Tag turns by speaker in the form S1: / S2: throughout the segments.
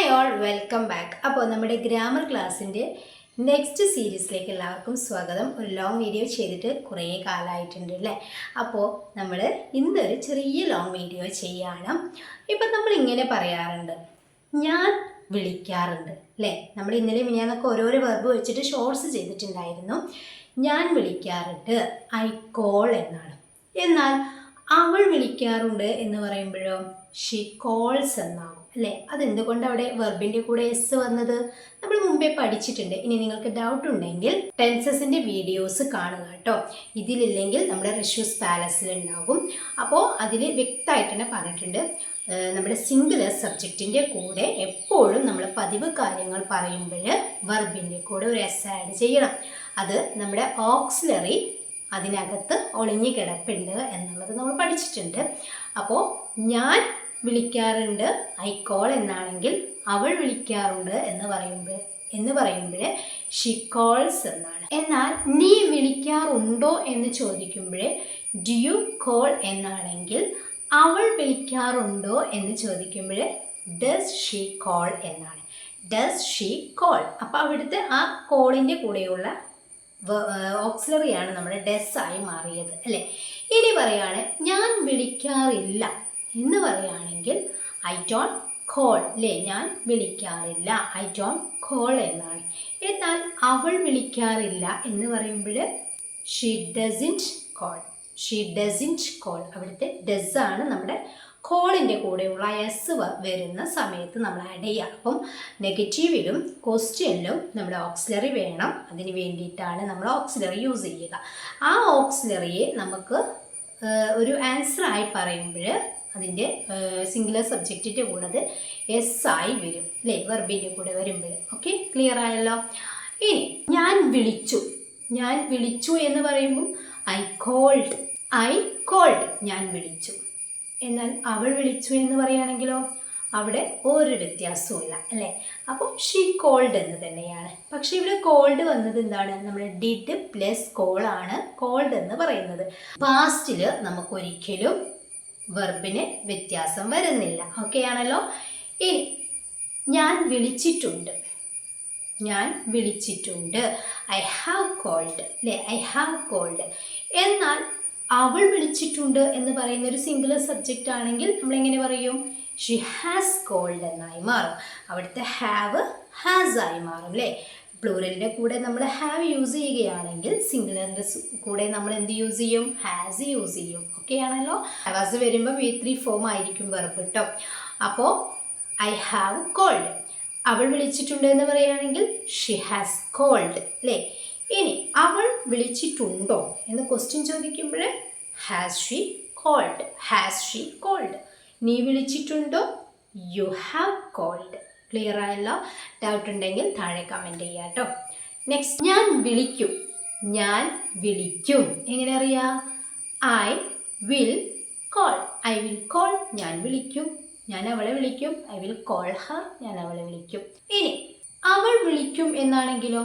S1: Hi all, welcome back. അപ്പോൾ നമ്മുടെ grammar ക്ലാസ്സിൻ്റെ നെക്സ്റ്റ് സീരീസിലേക്ക് എല്ലാവർക്കും സ്വാഗതം. ഒരു ലോങ് വീഡിയോ ചെയ്തിട്ട് കുറേ കാലമായിട്ടുണ്ട് അല്ലേ. അപ്പോൾ നമ്മൾ ഇന്നൊരു ചെറിയ ലോങ് വീഡിയോ ചെയ്യാണ്. ഇപ്പം നമ്മളിങ്ങനെ പറയാറുണ്ട്, ഞാൻ വിളിക്കാറുണ്ട് അല്ലേ. നമ്മൾ ഇന്നലെ മിനിയാന്നൊക്കെ ഓരോരോ വെർബ് വെച്ചിട്ട് ഷോർട്സ് ചെയ്തിട്ടുണ്ടായിരുന്നു. ഞാൻ വിളിക്കാറുണ്ട്, ഐ കോൾ എന്നാണ്. എന്നാൽ അവൾ വിളിക്കാറുണ്ട് എന്ന് പറയുമ്പോഴോ ഷീ കോൾസ് എന്നാകും അല്ലേ. അതെന്തുകൊണ്ട് അവിടെ വെർബിൻ്റെ കൂടെ എസ് വന്നത് നമ്മൾ മുമ്പേ പഠിച്ചിട്ടുണ്ട്. ഇനി നിങ്ങൾക്ക് ഡൗട്ട് ഉണ്ടെങ്കിൽ ടെൻസസിൻ്റെ വീഡിയോസ് കാണുക കേട്ടോ. ഇതിലില്ലെങ്കിൽ നമ്മുടെ റിഷ്യൂസ് പാലസിൽ ഉണ്ടാകും. അപ്പോൾ അതിൽ വ്യക്തമായിട്ട് തന്നെ പറഞ്ഞിട്ടുണ്ട്, നമ്മുടെ സിംഗുലർ സബ്ജക്റ്റിൻ്റെ കൂടെ എപ്പോഴും നമ്മൾ പതിവ് കാര്യങ്ങൾ പറയുമ്പോൾ വെർബിൻ്റെ കൂടെ ഒരു എസ് ആഡ് ചെയ്യണം. അത് നമ്മുടെ ഓക്സിലറി അതിനകത്ത് ഒളിഞ്ഞു കിടപ്പുണ്ട് എന്നുള്ളത് നമ്മൾ പഠിച്ചിട്ടുണ്ട്. അപ്പോൾ ഞാൻ വിളിക്കാറുണ്ട്, ഐ കോൾ എന്നാണെങ്കിൽ അവൾ വിളിക്കാറുണ്ട് എന്ന് പറയുമ്പോൾ ഷീ കോൾസ് എന്നാണ്. എന്നാൽ നീ വിളിക്കാറുണ്ടോ എന്ന് ചോദിക്കുമ്പോൾ ഡു യു കോൾ എന്നാണെങ്കിൽ അവൾ വിളിക്കാറുണ്ടോ എന്ന് ചോദിക്കുമ്പോൾ ഡസ് ഷീ കോൾ എന്നാണ്. Does she call. അപ്പോൾ അവിടുത്തെ ആ കോളിൻ്റെ കൂടെയുള്ള ഓക്സിലറിയാണ് നമ്മുടെ ഡസ് ആയി മാറിയത് അല്ലേ. ഇനി പറയാണ് ഞാൻ വിളിക്കാറില്ല എന്ന് പറയുകയാണെങ്കിൽ ഐ ഡോണ്ട് കോൾ അല്ലേ. ഞാൻ വിളിക്കാറില്ല, ഐ ഡോണ്ട് കോൾ എന്നാണ്. എന്നാൽ അവൾ വിളിക്കാറില്ല എന്ന് പറയുമ്പോൾ she doesn't call. She doesn't call. അവിടുത്തെ ഡസ് ആണ് നമ്മുടെ കോളിൻ്റെ കൂടെയുള്ള എസ് വരുന്ന സമയത്ത് നമ്മൾ ആഡ് ചെയ്യുക. അപ്പം നെഗറ്റീവിലും ക്വസ്റ്റ്യനിലും നമ്മുടെ ഓക്സിലറി വേണം. അതിന് വേണ്ടിയിട്ടാണ് നമ്മൾ ഓക്സിലറി യൂസ് ചെയ്യുക. ആ ഓക്സിലറിയെ നമുക്ക് ഒരു ആൻസറായി പറയുമ്പോൾ അതിൻ്റെ സിംഗുലർ സബ്ജക്റ്റിൻ്റെ കൂടെ എസ് ആയി വരും അല്ലേ, വെർബിൻ്റെ കൂടെ വരുമ്പോൾ. ഓക്കെ, ക്ലിയർ ആയല്ലോ. ഇനി ഞാൻ വിളിച്ചു എന്ന് പറയുമ്പോൾ ഐ കോൾഡ്. ഞാൻ വിളിച്ചു. എന്നാൽ അവൾ വിളിച്ചു എന്ന് പറയുകയാണെങ്കിലോ അവിടെ ഒരു വ്യത്യാസവുമില്ല അല്ലേ. അപ്പോൾ ഷീ കോൾഡ് എന്ന് തന്നെയാണ്. പക്ഷേ ഇവിടെ കോൾഡ് വന്നത് എന്താണ്, നമ്മൾ ഡിഡ് പ്ലസ് കോളാണ് കോൾഡ് എന്ന് പറയുന്നത്. പാസ്റ്റിൽ നമുക്കൊരിക്കലും വെർബിന് വ്യത്യാസം വരുന്നില്ല. ഓക്കെ ആണല്ലോ. ഇനി ഞാൻ വിളിച്ചിട്ടുണ്ട്. ഐ ഹാവ് കോൾഡ് അല്ലേ, ഐ ഹാവ് കോൾഡ്. എന്നാൽ അവൾ വിളിച്ചിട്ടുണ്ട് എന്ന് പറയുന്ന ഒരു സിംഗുലർ സബ്ജക്റ്റ് ആണെങ്കിൽ നമ്മൾ എങ്ങനെ പറയും, ഷീ ഹാസ് കോൾഡ് എന്നായി മാറും. അവിടുത്തെ ഹാവ് ഹാസ് ആയി മാറും അല്ലേ. പ്ലൂറലിൻ്റെ കൂടെ നമ്മൾ ഹാവ് യൂസ് ചെയ്യുകയാണെങ്കിൽ സിംഗുലറിൻ്റെ കൂടെ നമ്മൾ എന്ത് യൂസ് ചെയ്യും, ഹാസ് യൂസ് ചെയ്യും. ഓക്കെ ആണല്ലോ. ഹാസ് വരുമ്പോൾ V3 ഫോം ആയിരിക്കും വെർബ് കേട്ടോ. അപ്പോൾ ഐ ഹാവ് കോൾഡ്. അവൾ വിളിച്ചിട്ടുണ്ട് എന്ന് പറയുകയാണെങ്കിൽ ഷീ ഹാസ് കോൾഡ് അല്ലേ. ഇനി അവൾ വിളിച്ചിട്ടുണ്ടോ എന്ന് ക്വസ്റ്റ്യൻ ചോദിക്കുമ്പോൾ ഹാസ് ഷീ കോൾഡ്. നീ വിളിച്ചിട്ടുണ്ടോ, യു ഹാവ് കോൾഡ്. ക്ലിയർ ആയല്ലോ. ഡൗട്ട് ഉണ്ടെങ്കിൽ താഴെ കമൻറ്റ് ചെയ്യാം കേട്ടോ. നെക്സ്റ്റ്, ഞാൻ വിളിക്കും. എങ്ങനെ അറിയാം, ഐ വിൽ കോൾ. ഞാൻ വിളിക്കും, ഞാൻ അവളെ വിളിക്കും. ഐ വിൽ കോൾ ഹർ, ഞാൻ അവളെ വിളിക്കും. ഇനി അവൾ വിളിക്കും എന്നാണെങ്കിലോ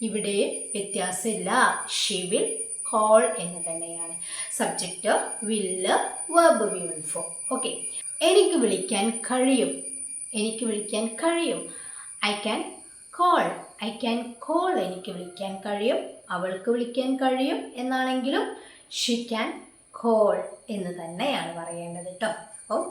S1: ഇവിടെ വ്യത്യാസമില്ല, ഷീ വിൽ കോൾ എന്ന് തന്നെയാണ്. സബ്ജക്റ്റ് വില്ല്, വെർബ് V1 ഫോം. ഓക്കെ. എനിക്ക് വിളിക്കാൻ കഴിയും. I can call. എനിക്ക് വിളിക്കാൻ കഴിയും. അവൾക്ക് വിളിക്കാൻ കഴിയും എന്നാണെങ്കിലും ഷീ ക്യാൻ കോൾ എന്ന് തന്നെയാണ് പറയേണ്ടത് കേട്ടോ. അപ്പോൾ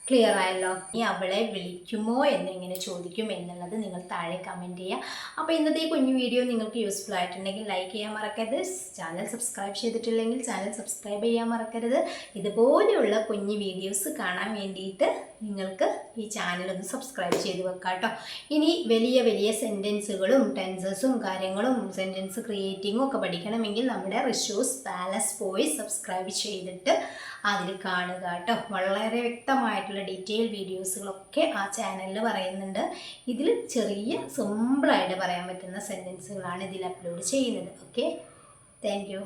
S1: ക്ലിയർ ആയല്ലോ. ഇനി അവളെ വിളിക്കുമോ എന്നെങ്ങനെ ചോദിക്കും എന്നുള്ളത് നിങ്ങൾ താഴെ കമൻറ്റ് ചെയ്യുക. അപ്പോൾ ഇന്നത്തെ കുഞ്ഞു വീഡിയോ നിങ്ങൾക്ക് യൂസ്ഫുൾ ആയിട്ടുണ്ടെങ്കിൽ ലൈക്ക് ചെയ്യാൻ മറക്കരുത്. ചാനൽ സബ്സ്ക്രൈബ് ചെയ്തിട്ടില്ലെങ്കിൽ ചാനൽ സബ്സ്ക്രൈബ് ചെയ്യാൻ മറക്കരുത്. ഇതുപോലെയുള്ള കുഞ്ഞു വീഡിയോസ് കാണാൻ വേണ്ടിയിട്ട് നിങ്ങൾക്ക് ഈ ചാനലൊന്ന് സബ്സ്ക്രൈബ് ചെയ്ത് വെക്കാം കേട്ടോ. ഇനി വലിയ സെൻറ്റൻസുകളും ടെൻസസും കാര്യങ്ങളും സെൻറ്റൻസ് ക്രിയേറ്റിങ്ങും ഒക്കെ പഠിക്കണമെങ്കിൽ നമ്മുടെ റിഷ്യൂസ് പാലസ് പോയി സബ്സ്ക്രൈബ് ചെയ്തിട്ട് അതിൽ കാണുക കേട്ടോ. വളരെ വ്യക്തമായിട്ടുള്ള ഡീറ്റെയിൽ വീഡിയോസുകളൊക്കെ ആ ചാനലിൽ പറയുന്നുണ്ട്. ഇതിൽ ചെറിയ സിമ്പിളായിട്ട് പറയാൻ പറ്റുന്ന സെൻറ്റൻസുകളാണ് ഇതിൽ അപ്ലോഡ് ചെയ്യുന്നത്. Okay, thank you.